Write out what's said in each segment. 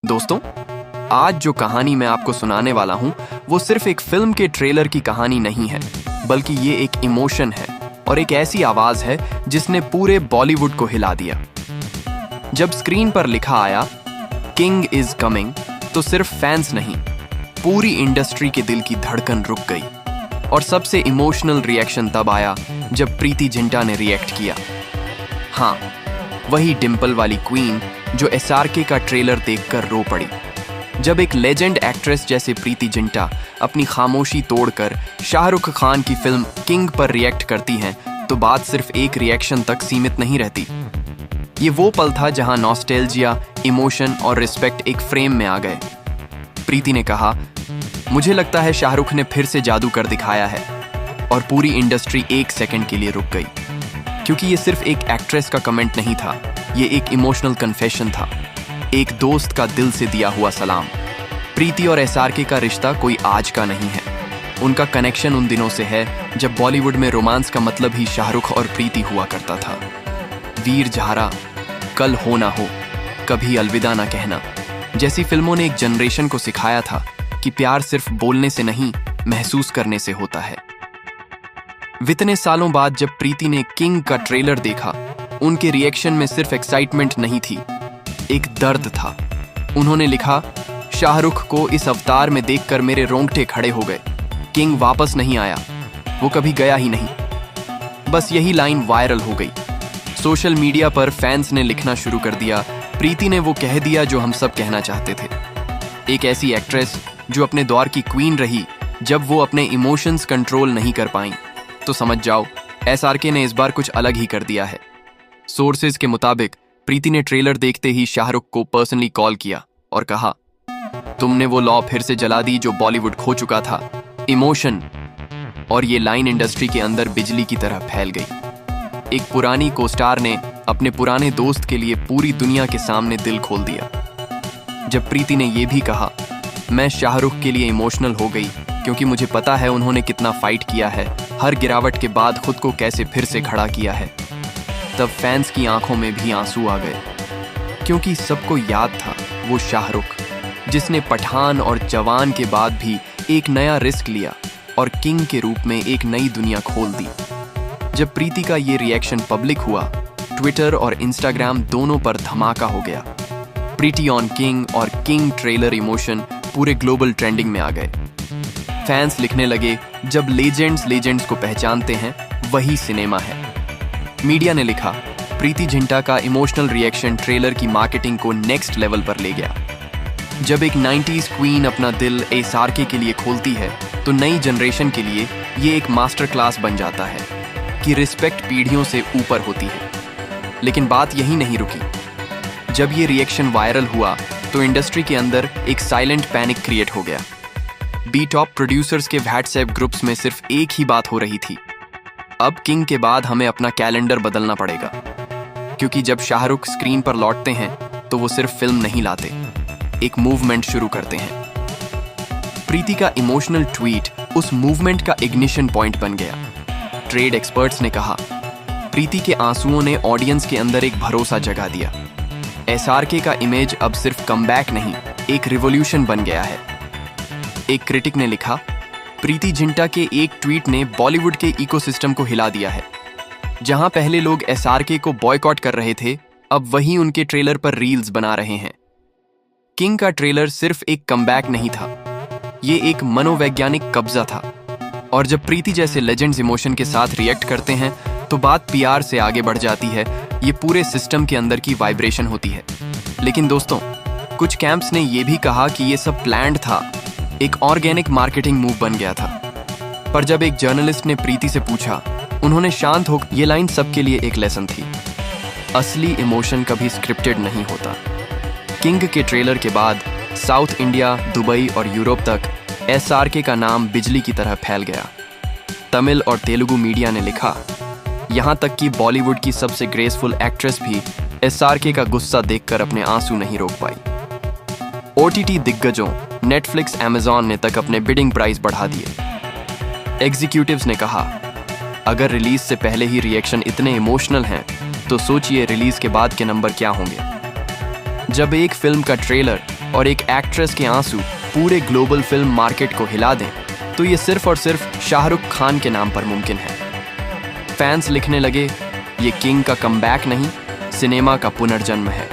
दोस्तों, आज जो कहानी मैं आपको सुनाने वाला हूं वो सिर्फ एक फिल्म के ट्रेलर की कहानी नहीं है, बल्कि ये एक इमोशन है और एक ऐसी आवाज है जिसने पूरे बॉलीवुड को हिला दिया। जब स्क्रीन पर लिखा आया किंग इज कमिंग, तो सिर्फ फैंस नहीं, पूरी इंडस्ट्री के दिल की धड़कन रुक गई। और सबसे इमोशनल रिएक्शन तब आया जब प्रीति जिंटा ने रिएक्ट किया। हाँ, वही डिंपल वाली क्वीन जो एसआरके का ट्रेलर देखकर रो पड़ी। जब एक लेजेंड एक्ट्रेस जैसे प्रीति जिंटा अपनी खामोशी तोड़कर शाहरुख खान की फिल्म किंग पर रिएक्ट करती हैं, तो बात सिर्फ एक रिएक्शन तक सीमित नहीं रहती। ये वो पल था जहां नॉस्टैल्जिया, इमोशन और रिस्पेक्ट एक फ्रेम में आ गए। प्रीति ने कहा, मुझे लगता है शाहरुख ने फिर से जादू कर दिखाया है। और पूरी इंडस्ट्री एक सेकंड के लिए रुक गई, क्योंकि ये सिर्फ एक एक्ट्रेस का कमेंट नहीं था, ये एक इमोशनल कन्फेशन था, एक दोस्त का दिल से दिया हुआ सलाम। प्रीति और एसआरके का रिश्ता कोई आज का नहीं है, उनका कनेक्शन उन दिनों से है जब बॉलीवुड में रोमांस का मतलब ही शाहरुख और प्रीति हुआ करता था। वीर झारा, कल हो ना हो, कभी अलविदा ना कहना जैसी फिल्मों ने एक जनरेशन को सिखाया था कि प्यार सिर्फ बोलने से नहीं, महसूस करने से होता है। इतने सालों बाद जब प्रीति ने किंग का ट्रेलर देखा, उनके रिएक्शन में सिर्फ एक्साइटमेंट नहीं थी, एक दर्द था। उन्होंने लिखा, शाहरुख को इस अवतार में देखकर मेरे रोंगटे खड़े हो गए। किंग वापस नहीं आया, वो कभी गया ही नहीं। बस यही लाइन वायरल हो गई। सोशल मीडिया पर फैंस ने लिखना शुरू कर दिया, प्रीति ने वो कह दिया जो हम सब कहना चाहते थे। एक ऐसी एक्ट्रेस जो अपने दौर की क्वीन रही, जब वो अपने इमोशंस कंट्रोल नहीं कर पाई, तो समझ जाओ एसआरके ने इस बार कुछ अलग ही कर दिया है। सोर्सेज के मुताबिक प्रीति ने ट्रेलर देखते ही शाहरुख को पर्सनली कॉल किया और कहा, तुमने वो लॉ फिर से जला दी जो बॉलीवुड खो चुका था, इमोशन। और ये लाइन इंडस्ट्री के अंदर बिजली की तरह फैल गई। एक पुरानी कोस्टार ने अपने पुराने दोस्त के लिए पूरी दुनिया के सामने दिल खोल दिया। जब प्रीति ने यह भी कहा, मैं शाहरुख के लिए इमोशनल हो गई क्योंकि मुझे पता है उन्होंने कितना फाइट किया है, हर गिरावट के बाद खुद को कैसे फिर से खड़ा किया है, तब फैंस की आंखों में भी आंसू आ गए। क्योंकि सबको याद था वो शाहरुख जिसने पठान और जवान के बाद भी एक नया रिस्क लिया और किंग के रूप में एक नई दुनिया खोल दी। जब प्रीति का ये रिएक्शन पब्लिक हुआ, ट्विटर और इंस्टाग्राम दोनों पर धमाका हो गया। प्रीति ऑन किंग और किंग ट्रेलर इमोशन पूरे ग्लोबल ट्रेंडिंग में आ गए। फैंस लिखने लगे, जब लेजेंड्स को पहचानते हैं, वही सिनेमा है। मीडिया ने लिखा, प्रीति जिंटा का इमोशनल रिएक्शन ट्रेलर की मार्केटिंग को नेक्स्ट लेवल पर ले गया। जब एक 90s क्वीन अपना दिल एसआरके के लिए खोलती है, तो नई जनरेशन के लिए ये एक मास्टर क्लास बन जाता है कि रिस्पेक्ट पीढ़ियों से ऊपर होती है। लेकिन बात यही नहीं रुकी। जब ये रिएक्शन वायरल हुआ, तो इंडस्ट्री के अंदर एक साइलेंट पैनिक क्रिएट हो गया। बी टॉप प्रोड्यूसर्स के व्हाट्सएप ग्रुप्स में सिर्फ एक ही बात हो रही थी, अब किंग के बाद हमें अपना कैलेंडर बदलना पड़ेगा। क्योंकि जब शाहरुख स्क्रीन पर लौटते हैं, तो वो सिर्फ फिल्म नहीं लाते, एक मूवमेंट शुरू करते हैं। प्रीति का इमोशनल ट्वीट उस मूवमेंट का इग्निशन पॉइंट बन गया। ट्रेड एक्सपर्ट्स ने कहा, प्रीति के आंसुओं ने ऑडियंस के अंदर एक भरोसा जगा दिया। एसआरके का इमेज अब सिर्फ कमबैक नहीं, एक रिवॉल्यूशन बन गया है। एक क्रिटिक ने लिखा, प्रीति जिंटा के एक ट्वीट ने बॉलीवुड के इकोसिस्टम को हिला दिया है। जहां पहले लोग एसआरके को बॉयकॉट कर रहे थे, अब वही उनके ट्रेलर पर रील्स बना रहे हैं। किंग का ट्रेलर सिर्फ एक कमबैक नहीं था, ये एक मनोवैज्ञानिक कब्जा था। और जब प्रीति जैसे लेजेंड्स इमोशन के साथ रिएक्ट करते हैं, तो बात पीआर से आगे बढ़ जाती है, ये पूरे सिस्टम के अंदर की वाइब्रेशन होती है। लेकिन दोस्तों, कुछ कैंप्स ने यह भी कहा कि ये सब प्लान्ड था, एक ऑर्गेनिक मार्केटिंग मूव बन गया था। पर जब एक जर्नलिस्ट ने प्रीति से पूछा, उन्होंने शांत होकर ये लाइन सबके लिए एक लेसन थी, असली इमोशन कभी स्क्रिप्टेड नहीं होता। किंग के ट्रेलर के बाद साउथ इंडिया, दुबई और यूरोप तक एसआरके का नाम बिजली की तरह फैल गया। तमिल और तेलुगु मीडिया ने लिखा, यहाँ तक कि बॉलीवुड की सबसे ग्रेसफुल एक्ट्रेस भी एसआरके का गुस्सा देखकर अपने आंसू नहीं रोक पाई। ओटीटी दिग्गजों नेटफ्लिक्स, अमेज़न ने तक अपने बिडिंग प्राइस बढ़ा दिए। एग्जीक्यूटिव्स ने कहा, अगर रिलीज से पहले ही रिएक्शन इतने इमोशनल हैं, तो सोचिए रिलीज के बाद के नंबर क्या होंगे। जब एक फिल्म का ट्रेलर और एक एक्ट्रेस के आंसू पूरे ग्लोबल फिल्म मार्केट को हिला दें, तो ये सिर्फ और सिर्फ शाहरुख खान के नाम पर मुमकिन है। फैंस लिखने लगे, ये किंग का कमबैक नहीं, सिनेमा का पुनर्जन्म है।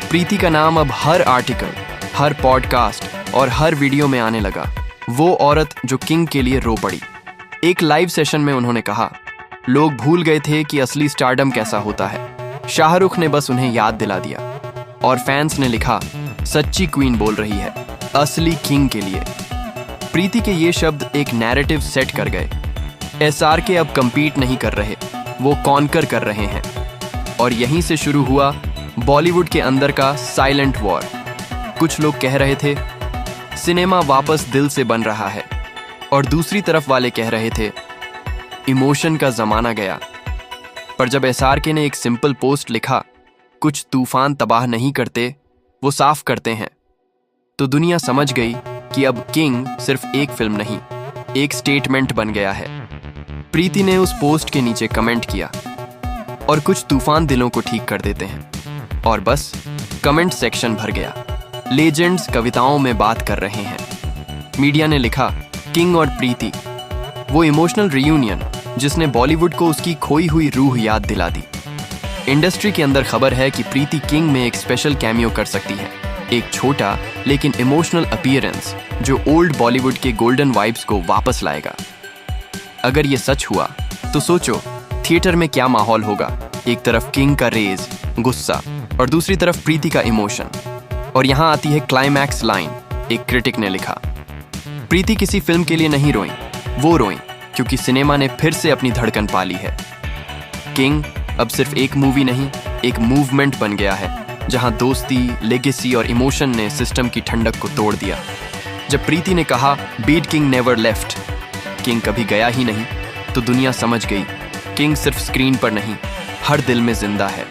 प्रीति का नाम अब हर आर्टिकल, हर पॉडकास्ट और हर वीडियो में आने लगा। वो औरत जो किंग के लिए रो पड़ी। एक लाइव सेशन में उन्होंने कहा, लोग भूल गए थे कि असली स्टारडम कैसा होता है। शाहरुख ने बस उन्हें याद दिला दिया। और फैंस ने लिखा, सच्ची क्वीन बोल रही है, असली किंग के लिए। प्रीति के ये शब्द एक नैरेटिव सेट कर गए। SRK अब compete नहीं कर रहे, वो कॉन्कर कर रहे हैं। और यहीं से शुरू हुआ बॉलीवुड के अंदर का साइलेंट वॉर। कुछ लोग कह रहे थे, सिनेमा वापस दिल से बन रहा है, और दूसरी तरफ वाले कह रहे थे, इमोशन का जमाना गया। पर जब SRK ने एक सिंपल पोस्ट लिखा, कुछ तूफान तबाह नहीं करते, वो साफ करते हैं, तो दुनिया समझ गई कि अब किंग सिर्फ एक फिल्म नहीं, एक स्टेटमेंट बन गया है। प्रीति ने उस पोस्ट के नीचे कमेंट किया, और कुछ तूफान दिलों को ठीक कर देते हैं। और बस कमेंट सेक्शन भर गया। लेजेंड्स कविताओं में बात कर रहे हैं। मीडिया ने लिखा, किंग और प्रीति, वो इमोशनल रियूनियन जिसने बॉलीवुड को उसकी खोई हुई रूह याद दिला दी। इंडस्ट्री के अंदर खबर है कि प्रीति किंग में एक स्पेशल कैमियो कर सकती है, एक छोटा लेकिन इमोशनल अपीयरेंस जो ओल्ड बॉलीवुड के गोल्डन वाइब्स को वापस लाएगा। अगर ये सच हुआ तो सोचो थिएटर में क्या माहौल होगा। एक तरफ किंग का रेज, गुस्सा, और दूसरी तरफ प्रीति का इमोशन। और यहाँ आती है क्लाइमैक्स लाइन। एक क्रिटिक ने लिखा, प्रीति किसी फिल्म के लिए नहीं रोई, वो रोई क्योंकि सिनेमा ने फिर से अपनी धड़कन पाली है। किंग अब सिर्फ एक मूवी नहीं, एक मूवमेंट बन गया है, जहां दोस्ती, लेगेसी और इमोशन ने सिस्टम की ठंडक को तोड़ दिया। जब प्रीति ने कहा, beat king never left, king कभी गया ही नहीं, तो दुनिया समझ गई, किंग सिर्फ स्क्रीन पर नहीं, हर दिल में जिंदा है।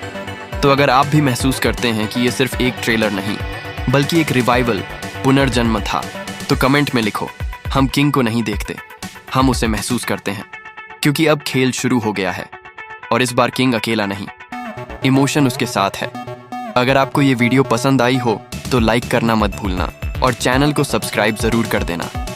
तो अगर आप भी महसूस करते हैं कि ये सिर्फ एक ट्रेलर नहीं, बल्कि एक रिवाइवल, पुनर्जन्म था, तो कमेंट में लिखो, हम किंग को नहीं देखते, हम उसे महसूस करते हैं। क्योंकि अब खेल शुरू हो गया है, और इस बार किंग अकेला नहीं, इमोशन उसके साथ है। अगर आपको ये वीडियो पसंद आई हो तो लाइक करना मत भूलना, और चैनल को सब्सक्राइब जरूर कर देना।